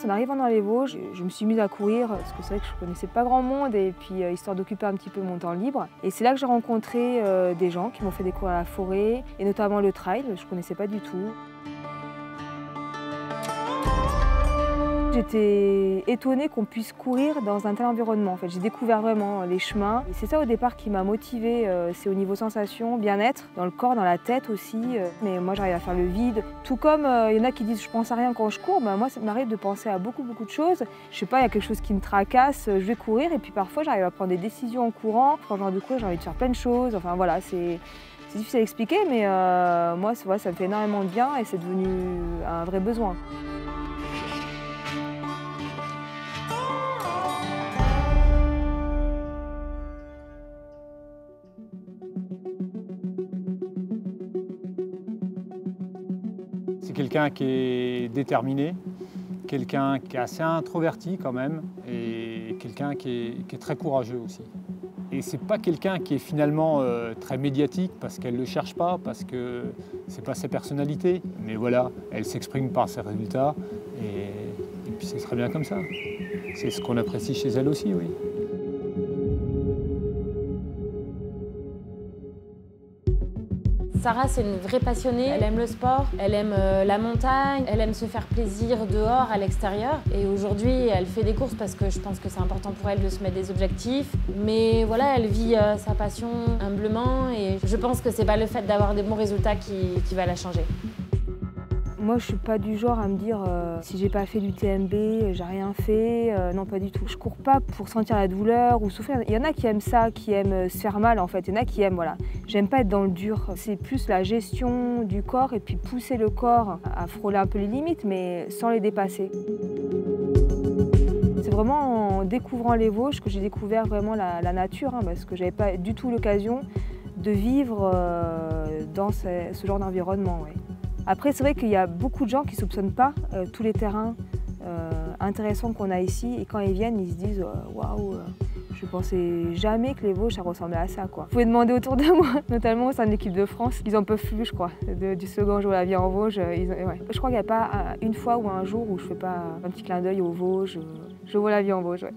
En arrivant dans les Vosges, je me suis mise à courir parce que c'est vrai que je ne connaissais pas grand monde et puis histoire d'occuper un petit peu mon temps libre. Et c'est là que j'ai rencontré des gens qui m'ont fait découvrir la forêt et notamment le trail, je ne connaissais pas du tout. J'étais étonnée qu'on puisse courir dans un tel environnement. En fait, j'ai découvert vraiment les chemins. Et c'est ça au départ qui m'a motivée, c'est au niveau sensation, bien-être, dans le corps, dans la tête aussi. Mais moi j'arrive à faire le vide. Tout comme il y en a qui disent je pense à rien quand je cours, moi ça m'arrive de penser à beaucoup de choses. Je sais pas, il y a quelque chose qui me tracasse, je vais courir et puis parfois j'arrive à prendre des décisions en courant. Quand j'ai envie de courir, j'ai envie de faire plein de choses. Enfin voilà, c'est difficile à expliquer, mais moi ça me fait énormément de bien et c'est devenu un vrai besoin. C'est quelqu'un qui est déterminé, quelqu'un qui est assez introverti quand même, et quelqu'un qui est très courageux aussi. Et c'est pas quelqu'un qui est finalement très médiatique parce qu'elle ne le cherche pas, parce que c'est pas sa personnalité. Mais voilà, elle s'exprime par ses résultats et puis c'est très bien comme ça. C'est ce qu'on apprécie chez elle aussi, oui. Sarah, c'est une vraie passionnée. Elle aime le sport, elle aime la montagne, elle aime se faire plaisir dehors, à l'extérieur. Et aujourd'hui, elle fait des courses parce que je pense que c'est important pour elle de se mettre des objectifs. Mais voilà, elle vit sa passion humblement et je pense que c'est pas le fait d'avoir des bons résultats qui va la changer. Moi, je suis pas du genre à me dire si j'ai pas fait du TMB, j'ai rien fait. Non, pas du tout. Je cours pas pour sentir la douleur ou souffrir. Il y en a qui aiment ça, qui aiment se faire mal en fait. Il y en a qui aiment, voilà. J'aime pas être dans le dur. C'est plus la gestion du corps et puis pousser le corps à frôler un peu les limites, mais sans les dépasser. C'est vraiment en découvrant les Vosges que j'ai découvert vraiment la nature, parce que j'avais pas du tout l'occasion de vivre dans ce genre d'environnement. Ouais. Après, c'est vrai qu'il y a beaucoup de gens qui ne soupçonnent pas tous les terrains intéressants qu'on a ici. Et quand ils viennent, ils se disent « Waouh, je ne pensais jamais que les Vosges, ça ressemblait à ça. » Vous pouvez demander autour de moi, notamment au sein de l'équipe de France. Ils en peuvent plus, je crois, du slogan « Je vois la vie en Vosges ». Ouais. Je crois qu'il n'y a pas une fois ou un jour où je ne fais pas un petit clin d'œil aux Vosges. Je vois la vie en Vosges, ouais.